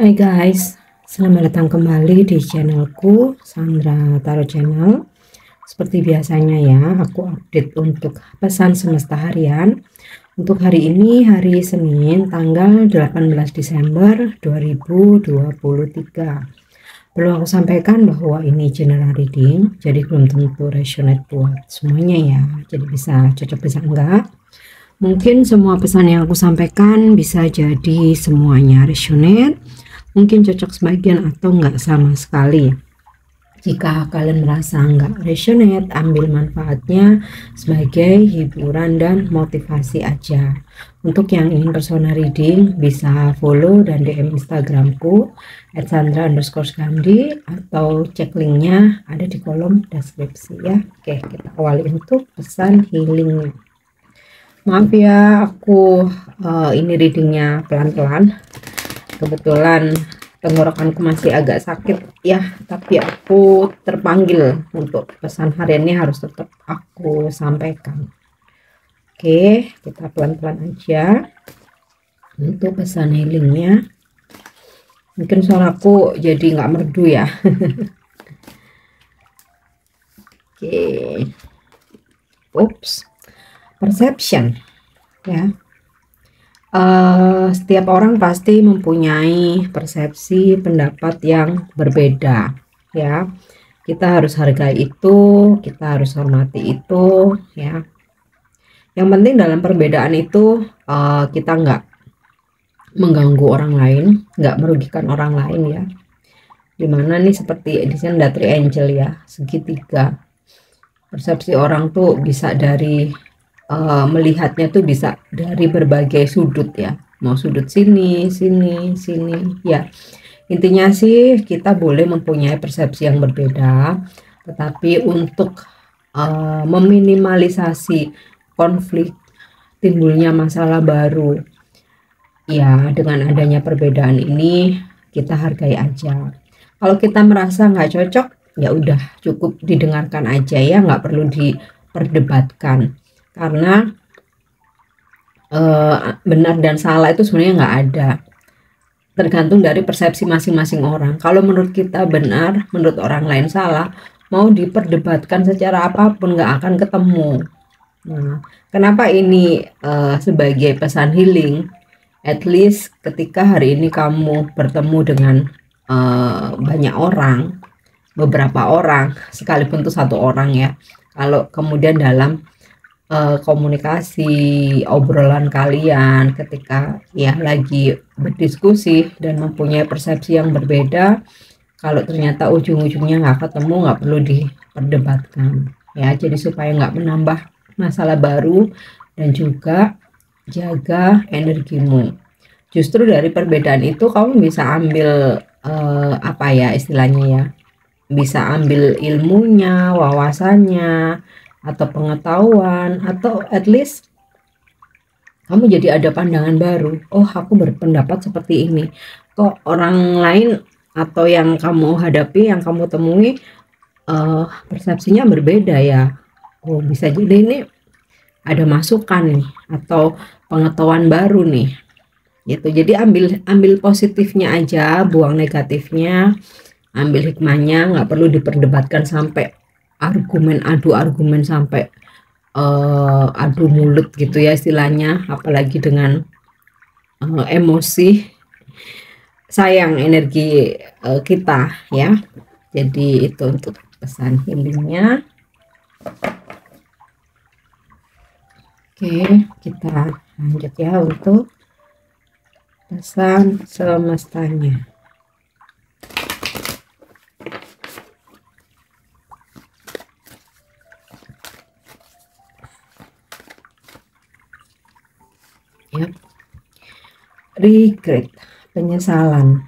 Hai guys, selamat datang kembali di channelku Sandra Tarot Channel. Seperti biasanya ya, aku update untuk pesan semesta harian. Untuk hari ini, hari Senin, tanggal 18 Desember 2023. Perlu aku sampaikan bahwa ini general reading, jadi belum tentu resonate buat semuanya ya. Jadi bisa cocok, bisa enggak. Mungkin semua pesan yang aku sampaikan bisa jadi semuanya resonate, mungkin cocok sebagian atau enggak sama sekali. Jika kalian merasa enggak resonate, ambil manfaatnya sebagai hiburan dan motivasi aja. Untuk yang ingin personal reading bisa follow dan DM Instagramku @sandra_gandhi atau cek linknya ada di kolom deskripsi ya. Oke, kita awali untuk pesan healingnya. Maaf ya, aku ini readingnya pelan-pelan. Kebetulan tenggorokanku masih agak sakit ya, tapi aku terpanggil untuk pesan hariannya harus tetap aku sampaikan. Oke, kita pelan-pelan aja untuk pesan healingnya. Mungkin suaraku jadi nggak merdu ya. Oke, ups, perception ya. Setiap orang pasti mempunyai persepsi pendapat yang berbeda ya. Kita harus hargai itu, kita harus hormati itu ya. Yang penting dalam perbedaan itu kita nggak mengganggu orang lain, nggak merugikan orang lain ya. Dimana nih seperti di sini ada triangle ya, segitiga. Persepsi orang tuh bisa dari melihatnya tuh bisa dari berbagai sudut ya, mau sudut sini ya. Intinya sih kita boleh mempunyai persepsi yang berbeda, tetapi untuk meminimalisasi konflik, timbulnya masalah baru ya, dengan adanya perbedaan ini kita hargai aja. Kalau kita merasa nggak cocok, ya udah cukup didengarkan aja ya, nggak perlu diperdebatkan. Karena benar dan salah itu sebenarnya nggak ada, tergantung dari persepsi masing-masing orang. Kalau menurut kita benar, menurut orang lain salah, mau diperdebatkan secara apapun nggak akan ketemu. Nah, kenapa ini sebagai pesan healing? At least ketika hari ini kamu bertemu dengan banyak orang, beberapa orang, sekalipun itu satu orang ya, kalau kemudian dalam komunikasi obrolan kalian ketika ya lagi berdiskusi dan mempunyai persepsi yang berbeda, kalau ternyata ujung-ujungnya nggak ketemu, nggak perlu diperdebatkan ya. Jadi supaya nggak menambah masalah baru, dan juga jaga energimu. Justru dari perbedaan itu kamu bisa ambil apa ya istilahnya ya, bisa ambil ilmunya, wawasannya, atau pengetahuan, atau at least kamu jadi ada pandangan baru. Oh, aku berpendapat seperti ini, kok orang lain atau yang kamu hadapi, yang kamu temui persepsinya berbeda ya. Oh, bisa jadi ini ada masukan nih atau pengetahuan baru nih gitu. Jadi ambil positifnya aja, buang negatifnya, ambil hikmahnya. Nggak perlu diperdebatkan sampai adu argumen sampai adu mulut gitu ya istilahnya, apalagi dengan emosi. Sayang energi kita ya. Jadi itu untuk pesan healingnya. Oke, kita lanjut ya untuk pesan semestanya. Yep. Regret, penyesalan.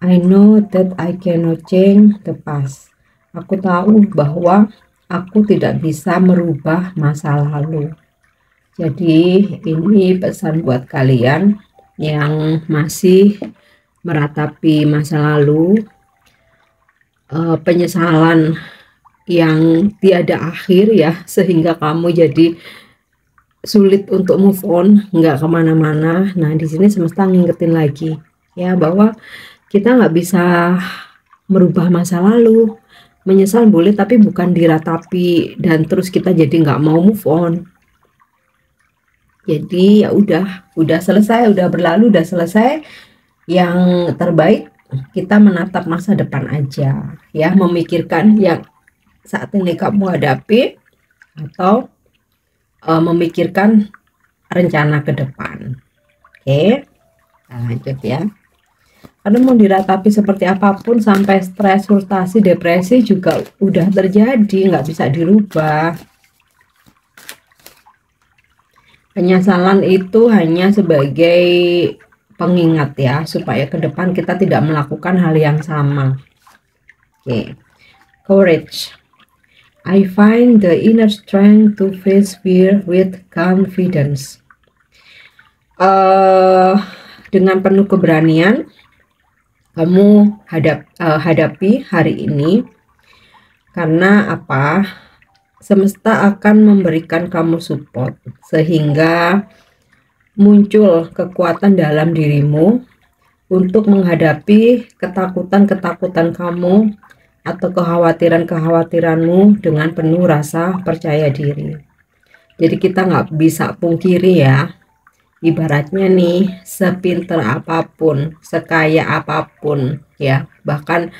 I know that I cannot change the past. Aku tahu bahwa aku tidak bisa merubah masa lalu. Jadi ini pesan buat kalian yang masih meratapi masa lalu, penyesalan yang tiada akhir ya, sehingga kamu jadi sulit untuk move on, nggak kemana-mana. Nah, di sini semesta ngingetin lagi ya, bahwa kita nggak bisa merubah masa lalu. Menyesal boleh, tapi bukan diratapi dan terus kita jadi nggak mau move on. Jadi ya udah selesai, udah berlalu, udah selesai. Yang terbaik kita menatap masa depan aja, ya, memikirkan yang saat ini kamu hadapi, atau memikirkan rencana ke depan. Oke, nah, lanjut ya. Karena mau diratapi seperti apapun, sampai stres, frustasi, depresi juga udah terjadi, nggak bisa dirubah. Penyesalan itu hanya sebagai pengingat ya, supaya ke depan kita tidak melakukan hal yang sama. Oke. Courage. I find the inner strength to face fear with confidence. Dengan penuh keberanian kamu hadapi hari ini, karena apa? Semesta akan memberikan kamu support sehingga muncul kekuatan dalam dirimu untuk menghadapi ketakutan-ketakutan kamu atau kekhawatiran-kekhawatiranmu dengan penuh rasa percaya diri. Jadi kita nggak bisa pungkiri ya, ibaratnya nih, sepinter apapun, sekaya apapun ya, bahkan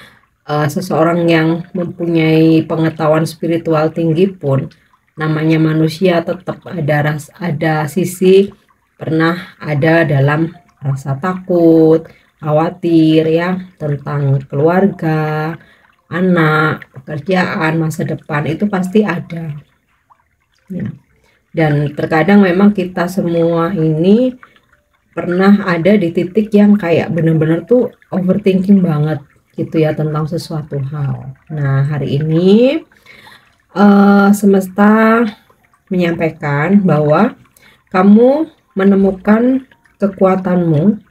seseorang yang mempunyai pengetahuan spiritual tinggi pun, namanya manusia tetap ada sisi pernah ada dalam rasa takut, khawatir ya, tentang keluarga, anak, pekerjaan, masa depan, itu pasti ada ya. Dan terkadang memang kita semua ini pernah ada di titik yang kayak bener-bener tuh overthinking banget gitu ya tentang sesuatu hal. Nah, hari ini semesta menyampaikan bahwa kamu menemukan kekuatanmu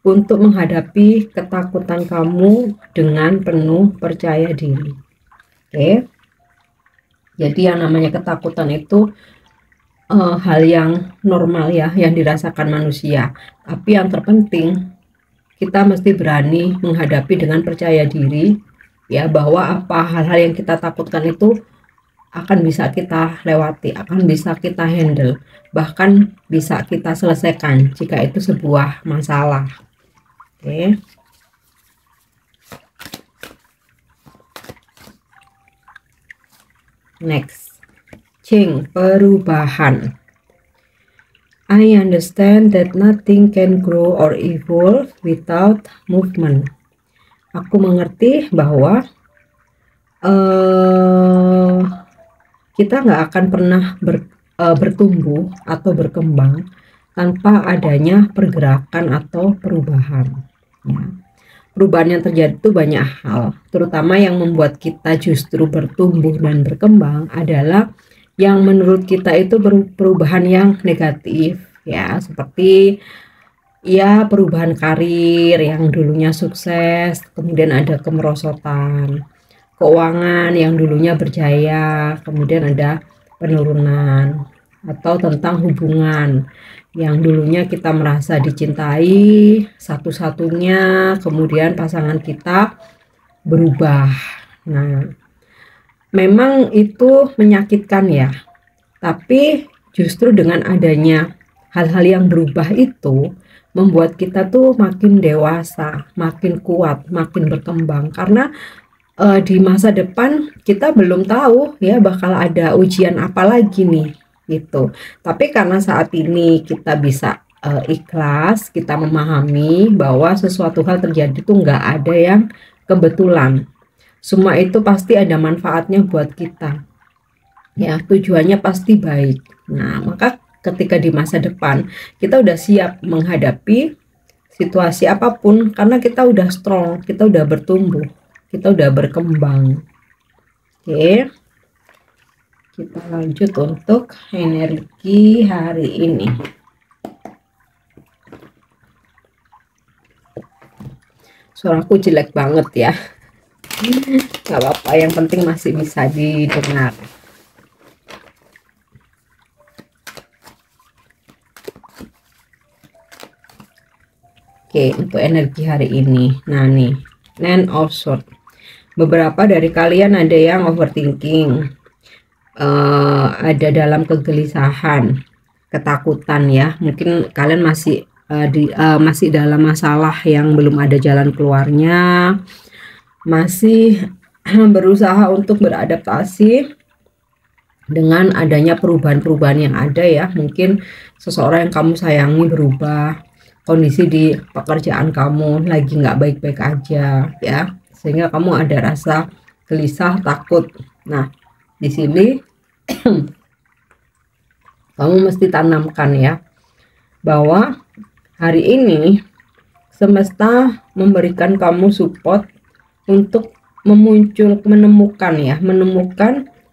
untuk menghadapi ketakutan kamu dengan penuh percaya diri. Oke. Jadi yang namanya ketakutan itu hal yang normal ya, yang dirasakan manusia. Tapi yang terpenting, kita mesti berani menghadapi dengan percaya diri ya, bahwa apa hal-hal yang kita takutkan itu akan bisa kita lewati, akan bisa kita handle, bahkan bisa kita selesaikan jika itu sebuah masalah. Oke. Next, change, perubahan. I understand that nothing can grow or evolve without movement. Aku mengerti bahwa kita nggak akan pernah bertumbuh atau berkembang tanpa adanya pergerakan atau perubahan. Ya. Perubahan yang terjadi itu banyak hal, terutama yang membuat kita justru bertumbuh dan berkembang adalah yang menurut kita itu perubahan yang negatif ya, seperti ya perubahan karir yang dulunya sukses, kemudian ada kemerosotan, keuangan yang dulunya berjaya, kemudian ada penurunan, atau tentang hubungan yang dulunya kita merasa dicintai satu-satunya, kemudian pasangan kita berubah. Nah, memang itu menyakitkan ya, tapi justru dengan adanya hal-hal yang berubah itu membuat kita tuh makin dewasa, makin kuat, makin berkembang, karena di masa depan kita belum tahu ya bakal ada ujian apa lagi nih gitu. Tapi karena saat ini kita bisa ikhlas, kita memahami bahwa sesuatu hal terjadi itu nggak ada yang kebetulan. Semua itu pasti ada manfaatnya buat kita. Ya, tujuannya pasti baik. Nah, maka ketika di masa depan kita udah siap menghadapi situasi apapun karena kita udah strong, kita udah bertumbuh, kita udah berkembang. Oke. Kita lanjut untuk energi hari ini. Suaraku jelek banget ya. Gak apa-apa, yang penting masih bisa didengar. Oke, untuk energi hari ini. Nah nih, Nine of Swords. Beberapa dari kalian ada yang overthinking, ada dalam kegelisahan, ketakutan ya. Mungkin kalian masih masih dalam masalah yang belum ada jalan keluarnya, masih berusaha untuk beradaptasi dengan adanya perubahan-perubahan yang ada ya. Mungkin seseorang yang kamu sayangi berubah, kondisi di pekerjaan kamu lagi nggak baik-baik aja ya, sehingga kamu ada rasa gelisah, takut. Nah di sini kamu mesti tanamkan ya, bahwa hari ini semesta memberikan kamu support untuk menemukan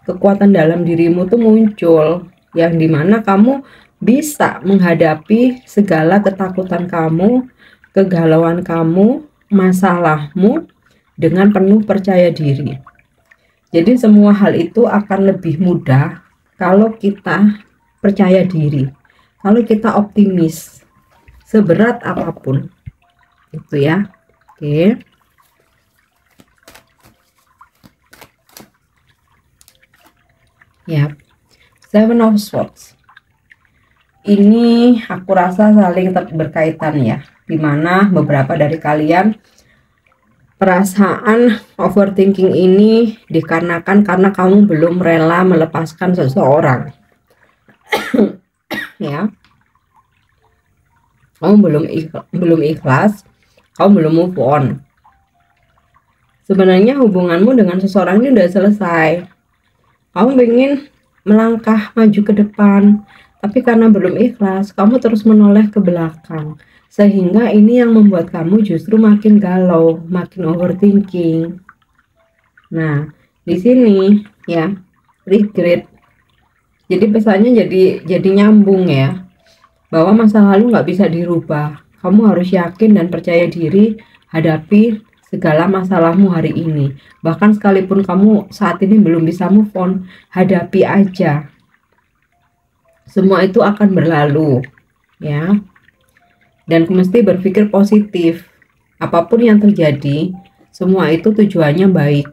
kekuatan dalam dirimu tuh muncul, yang dimana kamu bisa menghadapi segala ketakutan kamu, kegalauan kamu, masalahmu dengan penuh percaya diri. Jadi semua hal itu akan lebih mudah kalau kita percaya diri, kalau kita optimis, seberat apapun itu ya. Oke. Ya, Seven of Swords. Ini aku rasa saling berkaitan ya, dimana beberapa dari kalian perasaan overthinking ini dikarenakan karena kamu belum rela melepaskan seseorang. Ya, kamu belum ikhlas, kamu belum move on. Sebenarnya hubunganmu dengan seseorang ini udah selesai, kamu ingin melangkah maju ke depan, tapi karena belum ikhlas, kamu terus menoleh ke belakang. Sehingga ini yang membuat kamu justru makin galau, makin overthinking. Nah, di sini ya, regret. Jadi pesannya jadi nyambung ya, bahwa masa lalu nggak bisa dirubah. Kamu harus yakin dan percaya diri hadapi segala masalahmu hari ini. Bahkan sekalipun kamu saat ini belum bisa move on, hadapi aja. Semua itu akan berlalu ya. Dan mesti berpikir positif. Apapun yang terjadi, semua itu tujuannya baik.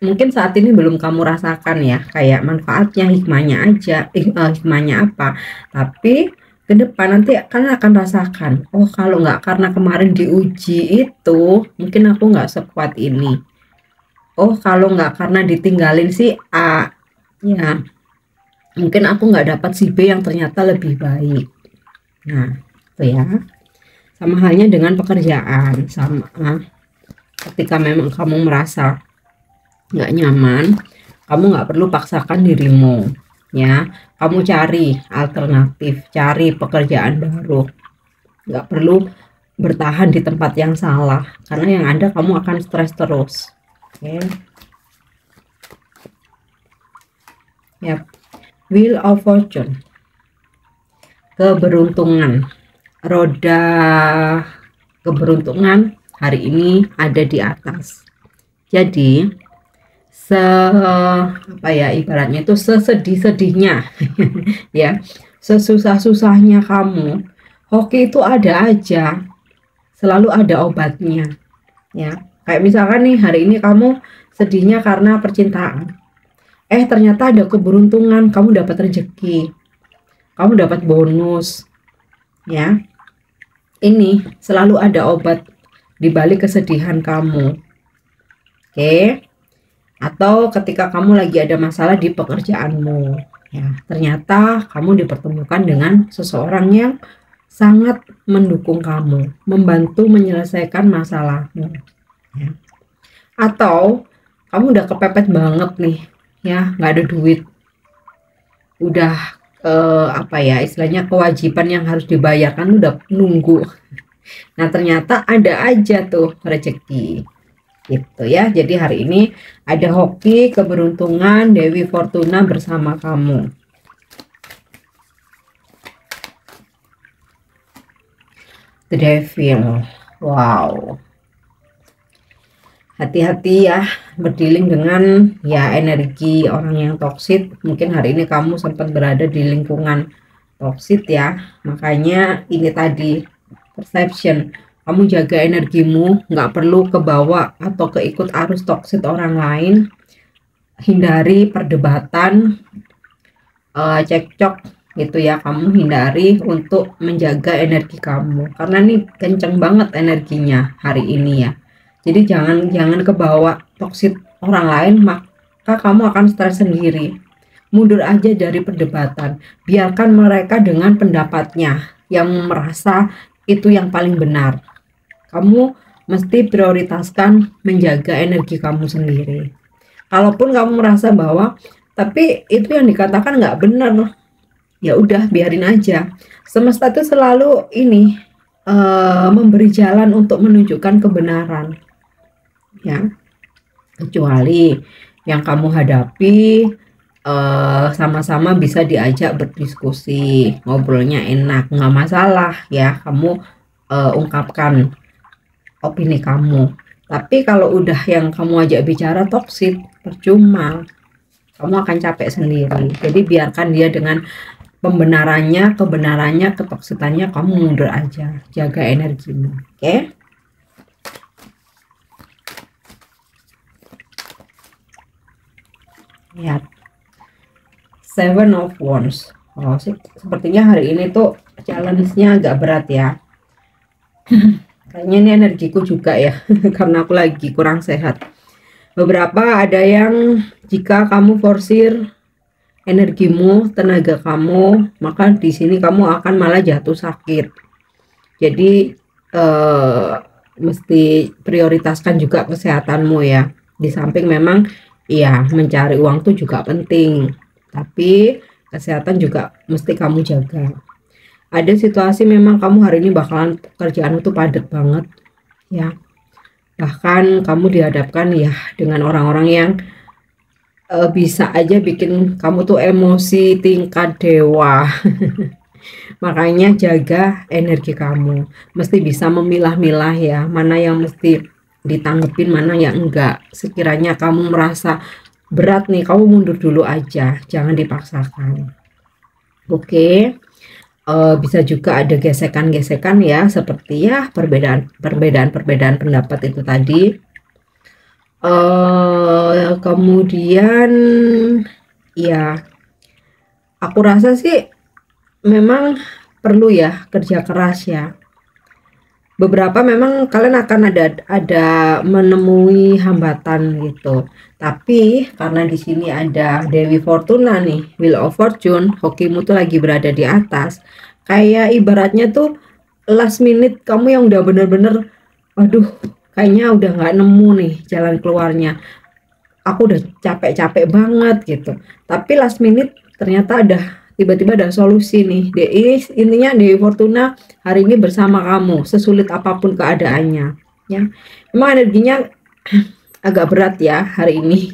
Mungkin saat ini belum kamu rasakan ya, kayak manfaatnya, hikmahnya aja, hikmahnya apa. Tapi ke depan nanti akan rasakan, oh kalau nggak karena kemarin diuji itu, mungkin aku nggak sekuat ini. Oh kalau nggak karena ditinggalin si A, ya mungkin aku nggak dapat si B yang ternyata lebih baik. Nah itu ya. Sama halnya dengan pekerjaan, sama ketika memang kamu merasa nggak nyaman, kamu nggak perlu paksakan dirimu ya. Kamu cari alternatif, cari pekerjaan baru, nggak perlu bertahan di tempat yang salah, karena yang ada kamu akan stres terus. Oke. Yap. Wheel of Fortune, keberuntungan. Roda keberuntungan hari ini ada di atas. Jadi ibaratnya itu sesedih-sedihnya ya, sesusah-susahnya kamu, hoki itu ada aja, selalu ada obatnya ya. Kayak misalkan nih hari ini kamu sedihnya karena percintaan, ternyata ada keberuntungan, kamu dapat rezeki, kamu dapat bonus ya. Ini selalu ada obat di balik kesedihan kamu. Oke. Atau ketika kamu lagi ada masalah di pekerjaanmu ya, ternyata kamu dipertemukan dengan seseorang yang sangat mendukung kamu, membantu menyelesaikan masalahmu ya. Atau kamu udah kepepet banget nih ya, nggak ada duit, udah istilahnya kewajiban yang harus dibayarkan udah nunggu. Nah ternyata ada aja tuh rezeki gitu ya. Jadi hari ini ada hoki, keberuntungan, Dewi Fortuna bersama kamu. The Devil. Wow, hati-hati ya berdealing dengan ya energi orang yang toksik. Mungkin hari ini kamu sempat berada di lingkungan toksik ya, makanya ini tadi perception, kamu jaga energimu, nggak perlu kebawa atau keikut arus toksik orang lain. Hindari perdebatan, cekcok gitu ya, kamu hindari untuk menjaga energi kamu, karena nih kenceng banget energinya hari ini ya. Jadi jangan kebawa toksik orang lain, maka kamu akan stres sendiri. Mundur aja dari perdebatan, biarkan mereka dengan pendapatnya yang merasa itu yang paling benar. Kamu mesti prioritaskan menjaga energi kamu sendiri. Kalaupun kamu merasa bahwa tapi itu yang dikatakan nggak benar, ya udah biarin aja. Semesta itu selalu ini memberi jalan untuk menunjukkan kebenaran, ya. Kecuali yang kamu hadapi sama-sama bisa diajak berdiskusi, ngobrolnya enak, nggak masalah ya, kamu ungkapkan opini kamu. Tapi kalau udah yang kamu ajak bicara toksik, percuma, kamu akan capek sendiri. Jadi biarkan dia dengan kebenarannya, ketoksikannya, kamu mundur aja, jaga energimu. Oke? Lihat, Seven of Wands. Oh, sepertinya hari ini tuh challenge-nya agak berat ya. Kayaknya ini energiku juga ya, karena aku lagi kurang sehat. Beberapa ada yang jika kamu forsir energimu, tenaga kamu, maka di sini kamu akan malah jatuh sakit. Jadi mesti prioritaskan juga kesehatanmu ya. Di samping memang ya mencari uang tuh juga penting, tapi kesehatan juga mesti kamu jaga. Ada situasi memang kamu hari ini bakalan pekerjaan itu padat banget ya, bahkan kamu dihadapkan ya dengan orang-orang yang bisa aja bikin kamu tuh emosi tingkat dewa. Makanya jaga energi kamu, mesti bisa memilah-milah ya, mana yang mesti ditanggepin, mana yang enggak. Sekiranya kamu merasa berat nih, kamu mundur dulu aja, jangan dipaksakan. Oke. Bisa juga ada gesekan-gesekan ya, seperti ya perbedaan pendapat itu tadi. Kemudian ya aku rasa sih memang perlu ya kerja keras ya. Beberapa memang kalian akan ada menemui hambatan gitu. Tapi karena di sini ada Dewi Fortuna nih, Wheel of Fortune, hokimu tuh lagi berada di atas. Kayak ibaratnya tuh last minute kamu yang udah bener-bener, waduh, kayaknya udah nggak nemu nih jalan keluarnya. Aku udah capek-capek banget gitu. Tapi last minute ternyata tiba-tiba ada solusi nih. Intinya Dewi Fortuna hari ini bersama kamu, sesulit apapun keadaannya ya. Memang energinya agak berat ya hari ini.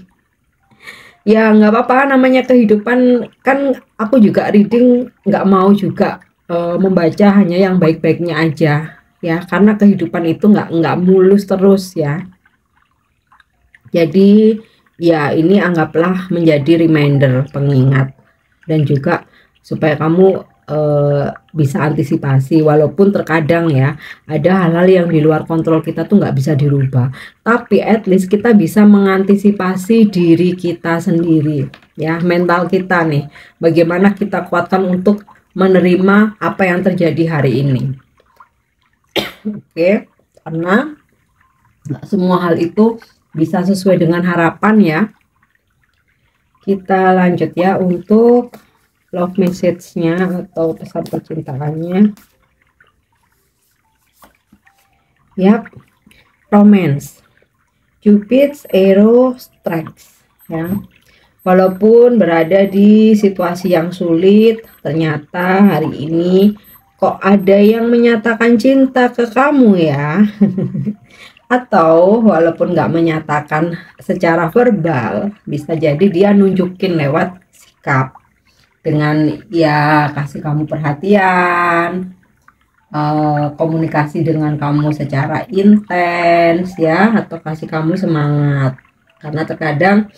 Ya nggak apa-apa, namanya kehidupan kan. Aku juga reading nggak mau juga membaca hanya yang baik-baiknya aja ya, karena kehidupan itu nggak mulus terus ya. Jadi ya ini anggaplah menjadi reminder, pengingat, dan juga supaya kamu bisa antisipasi. Walaupun terkadang ya ada hal-hal yang di luar kontrol kita tuh nggak bisa dirubah, tapi at least kita bisa mengantisipasi diri kita sendiri ya, mental kita nih, bagaimana kita kuatkan untuk menerima apa yang terjadi hari ini. Oke, karena nggak semua hal itu bisa sesuai dengan harapan ya. Kita lanjut ya untuk love message-nya atau pesan percintaannya. Yap, romance, Cupid's arrow strikes ya. Walaupun berada di situasi yang sulit, ternyata hari ini kok ada yang menyatakan cinta ke kamu ya. Atau walaupun nggak menyatakan secara verbal, bisa jadi dia nunjukin lewat sikap, dengan ya kasih kamu perhatian, komunikasi dengan kamu secara intens ya, atau kasih kamu semangat. Karena terkadang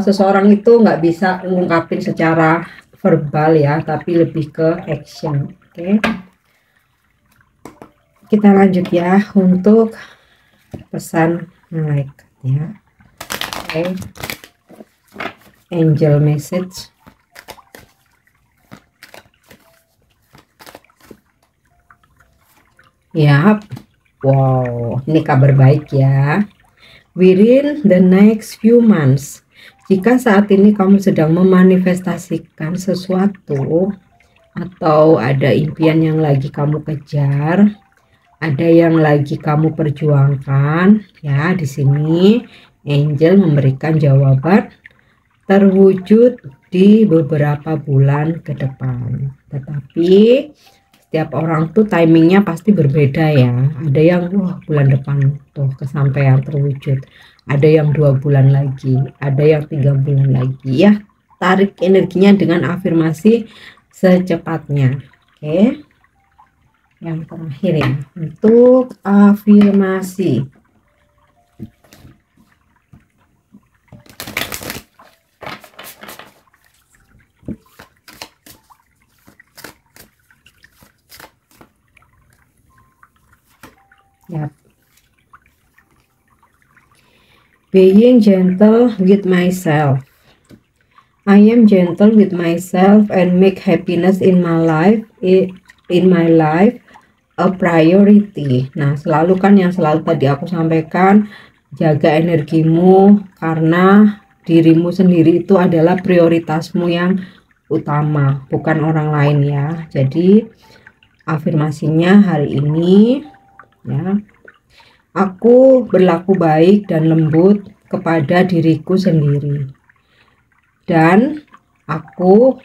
seseorang itu nggak bisa mengungkapin secara verbal ya, tapi lebih ke action. Oke. kita lanjut ya untuk pesan malaikat ya. Oke. Angel message. Yap. Wow, ini kabar baik ya. Within the next few months, jika saat ini kamu sedang memanifestasikan sesuatu atau ada impian yang lagi kamu kejar, ada yang lagi kamu perjuangkan, ya di sini angel memberikan jawaban terwujud di beberapa bulan ke depan. Tetapi setiap orang tuh timingnya pasti berbeda ya. Ada yang bulan depan tuh kesampaian terwujud, ada yang 2 bulan lagi, ada yang 3 bulan lagi ya. Tarik energinya dengan afirmasi secepatnya. Oke, yang terakhir ya untuk afirmasi. Yep. Being gentle with myself. I am gentle with myself and make happiness in my life a priority. Nah, selalu kan yang selalu tadi aku sampaikan, jaga energimu karena dirimu sendiri itu adalah prioritasmu yang utama, bukan orang lain ya. Jadi afirmasinya hari ini ya, aku berlaku baik dan lembut kepada diriku sendiri, dan aku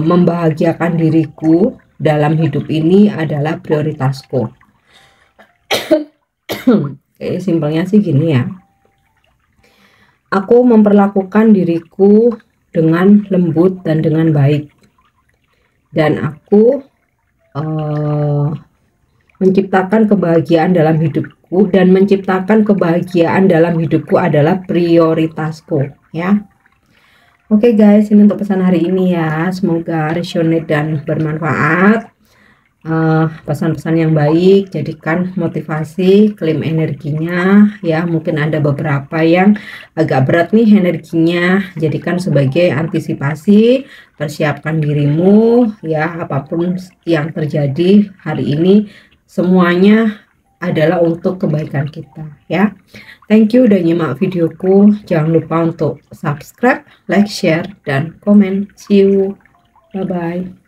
membahagiakan diriku dalam hidup ini adalah prioritasku. Oke, simpelnya sih gini ya, aku memperlakukan diriku dengan lembut dan dengan baik, dan aku menciptakan kebahagiaan dalam hidupku, dan menciptakan kebahagiaan dalam hidupku adalah prioritasku ya. Oke guys, ini untuk pesan hari ini ya, semoga resonate dan bermanfaat. Pesan-pesan yang baik, jadikan motivasi, klaim energinya ya. Mungkin ada beberapa yang agak berat nih energinya, jadikan sebagai antisipasi, persiapkan dirimu ya, apapun yang terjadi hari ini semuanya adalah untuk kebaikan kita ya. Thank you udah nyimak videoku. Jangan lupa untuk subscribe, like, share, dan komen. See you. Bye-bye.